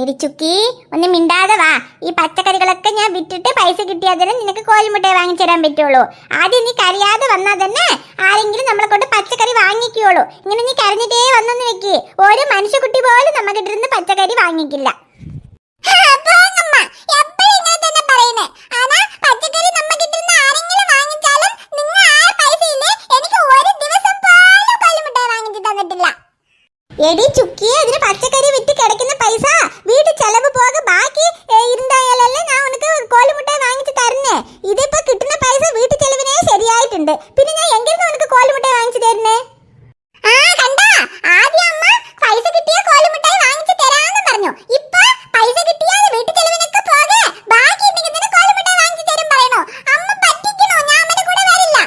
എടി ചുക്കി, ഒന്ന് മിണ്ടാതെ വാ. ഈ പച്ചക്കറികളൊക്കെ ഞാൻ വിറ്റിട്ട് പൈസ കിട്ടിയാൽ തന്നെ നിനക്ക് കോഴിമുട്ടയെ വാങ്ങിച്ചു തരാൻ പറ്റുള്ളൂ. ആദ്യം നീ കരയാതെ വന്നാൽ തന്നെ ആരെങ്കിലും നമ്മളെ കൊണ്ട് പച്ചക്കറി വാങ്ങിക്കുള്ളൂ. ഇങ്ങനെ നീ കരഞ്ഞിട്ടേ വന്നെന്ന് വെക്ക്, ഒരു മനുഷ്യക്കുട്ടി പോലും നമുക്കിട്ടിരുന്ന് പച്ചക്കറി വാങ്ങിക്കില്ല. എടി ചുക്കി, അതിന് പച്ചക്കറി വിറ്റ് കിടക്കുന്ന പൈസ വീട്ടിൽ ചെലവ് പോകെ ബാക്കി ഇരുന്നായാലല്ലേ ഞാൻ ഉനക്ക് കോഴിമുട്ട വാങ്ങിച്ചു തരുന്നേ. ഇതിപ്പോ കിട്ടുന്ന പൈസ വീട്ടിൽ ചെലവിനെ ശരിയായിട്ടുണ്ട്. പിന്നെ ഞാൻ എങ്ങനെ ഉനക്ക് കോഴിമുട്ട വാങ്ങിച്ചു തരുന്നേ? ആ കണ്ടാ, ആദ്യം അമ്മ പൈസ കിട്ടിയ കോഴിമുട്ടായി വാങ്ങിച്ചു തരാന്ന് പറഞ്ഞു. ഇപ്പൊ പൈസ കിട്ടിയാൽ വീട്ടിൽ ചെലവിനൊക്കെ പോകെ ബാക്കി ഉണ്ടെങ്കിൽ കോഴിമുട്ടായി വാങ്ങിച്ചു തരും പറയണോ? അമ്മ പറ്റിക്കണോ? ഞാൻ അമ്മയുടെ കൂടെ വരില്ല.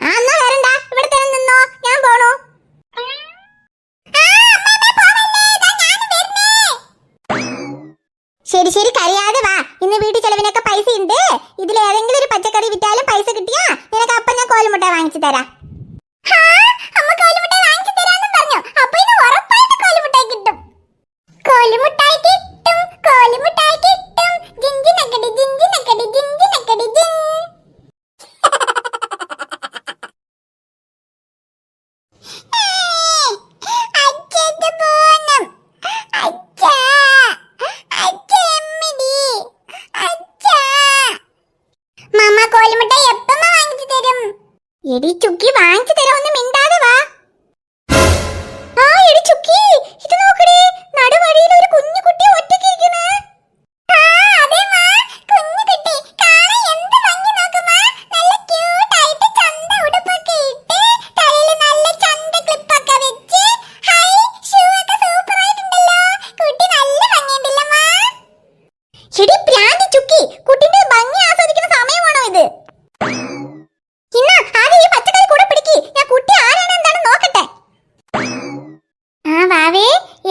ആ എന്നാ വരണ്ട, ഇവിടെ തന്നെ നിന്നോ, ഞാൻ പോണു. ശരി ശരി, കരയാതെ വാ. ഇന്ന് വീട്ടിൽ ചെലവിനൊക്കെ പൈസ ഉണ്ട്. ഇതിൽ ഏതെങ്കിലും ഒരു പച്ചക്കറി വിറ്റാലും പൈസ കിട്ടിയാ നിനക്ക് അപ്പം ഞാൻ കോഴിമുട്ട വാങ്ങിച്ചു തരാം. എടി ചുക്കി, വാങ്ങിച്ചു തരാം, ഒന്ന് മിണ്ടാതെ വാ. ആ എടി ചുക്കി, ഇത് നോക്കടി, നടുവഴിയിൽ ഒരു കുഞ്ഞു കുട്ടി ഒറ്റയ്ക്ക് ഇരിക്കുന്നേ. എടി പ്രാന്തി ചുക്കി, കുട്ടിന്റെ ഭംഗി ആസ്വദിക്കുന്ന സമയമാണോ ഇത്?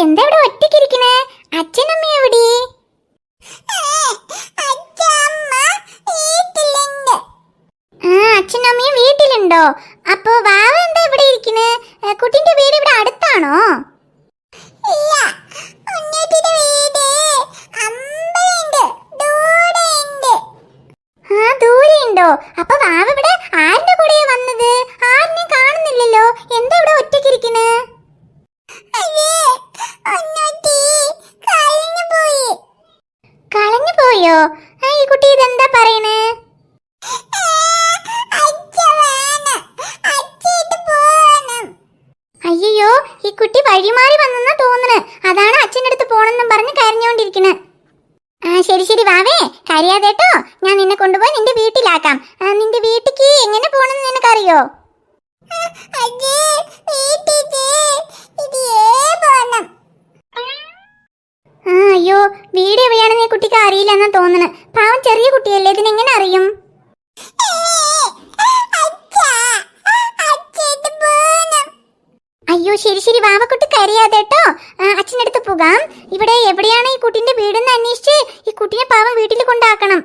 എന്താ ഇവിടെ ഒറ്റയ്ക്കിരിക്കണേ? അച്ഛനമ്മ എവിടെ? അച്ഛനമ്മയും വീട്ടിലുണ്ടോ? അപ്പൊ വാവ എന്താ ഇവിടെ ഇരിക്കണേ? കുട്ടിന്റെ വീട് ഇവിടെ അടുത്താണോ? ദൂരെ ഉണ്ടോ? അപ്പൊ വാവ ഇവിടെ ആരുടെ കൂടെയാ വന്നത്? ആരിനെയും കാണുന്നില്ലല്ലോ. എന്താ ഇവിടെ ഒറ്റയ്ക്കിരിക്കണേ? കളഞ്ഞു പോയോ? ഈ കുട്ടി ഇതെന്താ പറയണേ? അയ്യോ, ഈ കുട്ടി വഴിമാറി വന്നെന്നാ തോന്നണ്. അതാണ് അച്ഛൻ്റെ അടുത്ത് പോണെന്നും പറഞ്ഞ് കരഞ്ഞോണ്ടിരിക്കണേ. ശരി ശരി വാവേ, കരയാതേട്ടോ. ഞാൻ നിന്നെ കൊണ്ടുപോയി നിന്റെ വീട്ടിലാക്കാം. നിന്റെ വീട്ടിക്ക് എങ്ങനെ പോണെന്ന് നിനക്കറിയോ? അയ്യോ, വീട് എവിടെയാണെന്ന് കുട്ടിക്ക് അറിയില്ലെന്നാ തോന്നണ്. പാവം ചെറിയ കുട്ടിയല്ലേ, ഇതിനെങ്ങനെ അറിയും? അയ്യോ ശരി ശരി വാവക്കുട്ടി, കരയാതേട്ടോ. അച്ഛൻ്റെ അടുത്ത് പോകാം. ഇവിടെ എവിടെയാണ് ഈ കുട്ടിന്റെ വീടെന്ന് അന്വേഷിച്ച് ഈ കുട്ടിനെ പാവം വീട്ടിൽ കൊണ്ടാക്കണം.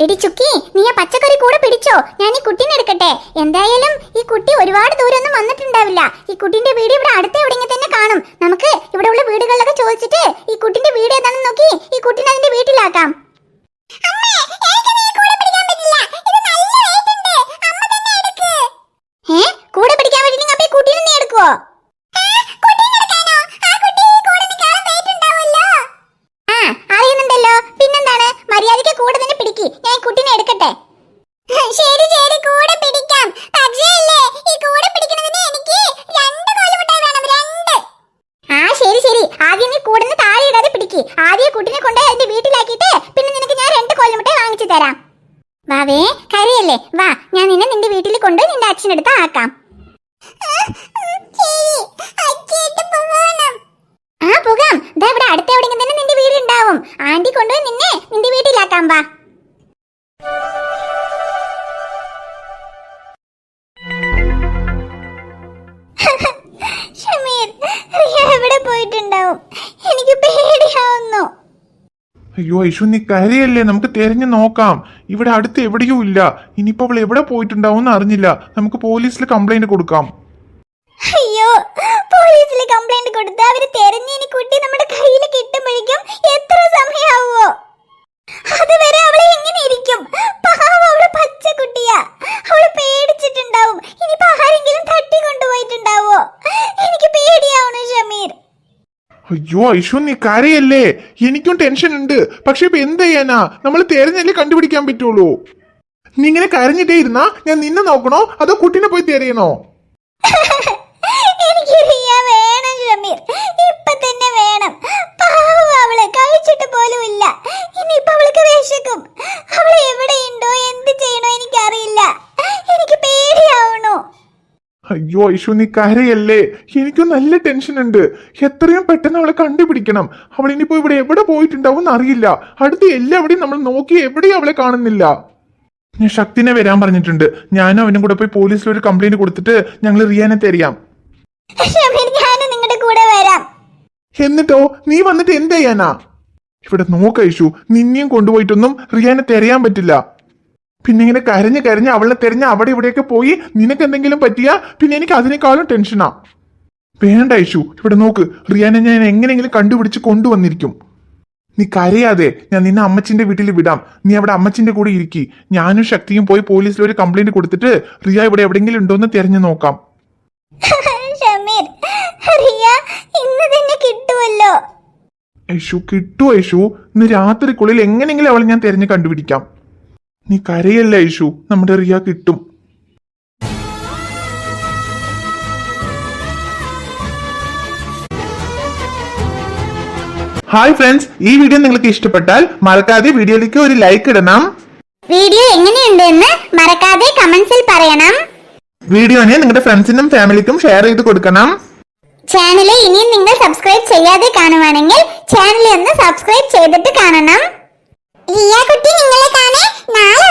എടി ചുക്കി, നീ ആ പച്ചക്കറി കൂടെ പിടിച്ചോ, ഞാൻ ഈ കുട്ടീനെ എടുക്കട്ടെ. എന്തായാലും ഈ കുട്ടി ഒരുപാട് ദൂരമൊന്നും വന്നിട്ടുണ്ടാവില്ല. ഈ കുട്ടിന്റെ വീട് ഇവിടെ അടുത്ത് എവിടെയെങ്കിലും തന്നെ കാണും. നമുക്ക് ഇവിടെ ഉള്ള വീടുകളിലൊക്കെ ചോദിച്ചിട്ട് ഈ കുട്ടിന്റെ വീട് ഏതാണെന്ന് നോക്കി ഈ കുട്ടീനെ അതിന്റെ വീട്ടിലാക്കാം. കൂടെ പിടിക്കാൻ പറ്റില്ലെങ്കിൽ അപ്പൊ ഈ കുട്ടീനെ നീ എടുക്കുവോ? അറിയുന്നുണ്ടല്ലോ, പിന്നെന്താണ്? മര്യാദയ്ക്ക് കൂടെ തന്നെ പിടിക്ക്, ഞാൻ ഈ കുട്ടീനെ എടുക്കട്ടെ. ശരി ശരി, കൂടെ പിടിക്കാം. പക്ഷേ ഈ കൂടെ പിടിക്കുന്നതിന് എനിക്ക് 2 കോഴിമുട്ടായി വേണം, 2. ശരി ശരി, ആദ്യം നീ കൂടെ താഴെ ഇടാതെ പിടിക്ക്. ആദ്യം കുട്ടിനെ കൊണ്ട് അതിന്റെ വീട്ടിലാക്കിയിട്ട് പിന്നെ നിനക്ക് ഞാൻ 2 കോഴിമുട്ടായി വാങ്ങിച്ചു തരാം. വാവേ, കരയല്ലേ, വാ, ഞാൻ നിന്നെ നിന്റെ വീട്ടിൽ കൊണ്ട് നിന്റെ അച്ഛനടുത്ത് ആക്കാം. പോകാം. ദാ ഇവിടെ അടുത്ത എവിടെയെങ്കിലും തന്നെ നിന്റെ വീടുണ്ടാവും. ആന്റി കൊണ്ടുപോയി നിന്നെ നിന്റെ വീട്ടിലാക്കാം. വാ. ഷമീർ, എവിടെ പോയിട്ടുണ്ടാവും? എനിക്ക് പേടിയാവുന്നു. അയ്യോ ഐഷു, നീ കരയല്ലേ, നമുക്ക് തിരഞ്ഞു നോക്കാം. ഇവിടെ അടുത്ത് എവിടെയും ഇല്ല. ഇനിയിപ്പോ അവൾ എവിടെ പോയിട്ടുണ്ടാവും അറിഞ്ഞില്ല. നമുക്ക് പോലീസിൽ കംപ്ലൈന്റ് കൊടുക്കാം. അയ്യോ, പോലീസിൽ കംപ്ലൈന്റ് കൊടുത്ത് അവര് തെരഞ്ഞ് ഇനി കുട്ടി നമ്മുടെ കയ്യിൽ കിട്ടുമ്പോഴേക്കും എത്ര സമയാവോ? അതുവരെ അവളെ എങ്ങനെ ഇരിക്കും? പാവം, അവള് പച്ചക്കുട്ടിയാ. അവള് പേടിച്ചിട്ടുണ്ടാവും. ഇനിയിപ്പോ ആരെങ്കിലും തട്ടിക്കൊണ്ടുപോയിട്ടുണ്ടാവോ? എനിക്ക് പേടിയാവണു ഷമീർ. അയ്യോ ഐഷു, നീ കരയല്ലേ? എനിക്കും ടെൻഷൻ ഉണ്ട്. പക്ഷെ ഇപ്പൊ എന്ത് ചെയ്യാനാ? നമ്മൾ തെരഞ്ഞല്ലേ കണ്ടുപിടിക്കാൻ പറ്റുള്ളൂ. നീ ഇങ്ങനെ കരഞ്ഞിട്ടേ ഇരുന്നാ ഞാൻ നിന്നെ നോക്കണോ അതോ കുട്ടീനെ പോയി തെരയണോ? എനിക്ക് റിയ വേണം ഷമീർ, ഇപ്പൊ തന്നെ വേണം. പാവം, അവള് കഴിച്ചിട്ട് പോലും ഇല്ല. ഇനിയിപ്പോ അവൾക്ക് വിശക്കും. അവള് എവിടെയുണ്ടോ, എന്ത് ചെയ്യണോ എനിക്കറിയില്ല. എനിക്ക് പേടിയാവണു. അയ്യോ ഐഷു, നീ കരയല്ലേ? എനിക്കും നല്ല ടെൻഷൻ ഉണ്ട്. എത്രയും പെട്ടെന്ന് അവളെ കണ്ടുപിടിക്കണം. അവൾ ഇനിയിപ്പോ ഇവിടെ എവിടെ പോയിട്ടുണ്ടാവും അറിയില്ല. അടുത്ത് എല്ലാവിടെയും നമ്മൾ നോക്കി എവിടെയും അവളെ കാണുന്നില്ല. ഞാൻ ശക്തിനെ വരാൻ പറഞ്ഞിട്ടുണ്ട്. ഞാനും അവനും കൂടെ പോയി പോലീസിൽ ഒരു കംപ്ലൈന്റ് കൊടുത്തിട്ട് ഞങ്ങൾ റിയാനെ തെരയാം. ഷമീർ, ഞാനും നിങ്ങളുടെ കൂടെ വരാം. എന്നിട്ടോ നീ വന്നിട്ട് എന്ത് ചെയ്യാനാ? ഇവിടെ നോക്ക ഐഷു, നിന്നെയും കൊണ്ടുപോയിട്ടൊന്നും റിയാനെ തെരയാൻ പറ്റില്ല. പിന്നെ ഇങ്ങനെ കരഞ്ഞ് കരഞ്ഞ് അവളെ തെരഞ്ഞ് അവിടെ ഇവിടെയൊക്കെ പോയി നിനക്ക് എന്തെങ്കിലും പറ്റിയാ പിന്നെ എനിക്ക് അതിനേക്കാളും ടെൻഷനാ. വേണ്ട ഐഷു, ഇവിടെ നോക്ക്, റിയാനെ ഞാൻ എങ്ങനെയെങ്കിലും കണ്ടുപിടിച്ച് കൊണ്ടുവന്നിരിക്കും. നീ കരയാതെ, ഞാൻ നിന്നെ അമ്മച്ചിന്റെ വീട്ടിൽ വിടാം. നീ അവിടെ അമ്മച്ചിന്റെ കൂടെ ഇരിക്കി. ഞാനും ശക്തിയും പോയി പോലീസിൽ ഒരു കംപ്ലൈന്റ് കൊടുത്തിട്ട് റിയ ഇവിടെ എവിടെയെങ്കിലും ഉണ്ടോന്ന് തെരഞ്ഞു നോക്കാം. ഷമീർ, റിയ ഇന്ന് തന്നെ കിട്ടുമല്ലോ. ഐഷു, കിട്ടുമോ ഐഷു? ഇന്ന് രാത്രിക്കുള്ളിൽ എങ്ങനെയെങ്കിലും അവളെ ഞാൻ തെരഞ്ഞു കണ്ടുപിടിക്കാം. നീ കരയല്ല ഐഷു, നമ്മുടെ റിയ കിട്ടും. ഹായ് ഫ്രണ്ട്സ്, ഈ വീഡിയോ നിങ്ങൾക്ക് ഇഷ്ടപ്പെട്ടാൽ മറക്കാതെ വീഡിയോയിലേക്ക് ഒരു ലൈക്ക് ഇടണം. വീഡിയോ എങ്ങനെയുണ്ടെന്ന് മറക്കാതെ കമന്റ്സിൽ പറയണം. വീഡിയോനെ നിങ്ങളുടെ ഫ്രണ്ട്സിനും ഫാമിലിക്കും ഷെയർ ചെയ്ത് കൊടുക്കണം. ചാനൽ ഇനിയും നിങ്ങൾ സബ്സ്ക്രൈബ് ചെയ്യാതെ കാണുവാണെങ്കിൽ ചാനൽ ഒന്ന് സബ്സ്ക്രൈബ് ചെയ്തിട്ട് കാണണം. റിയ കുട്ടി, നിങ്ങളെ കാണാൻ നാളെ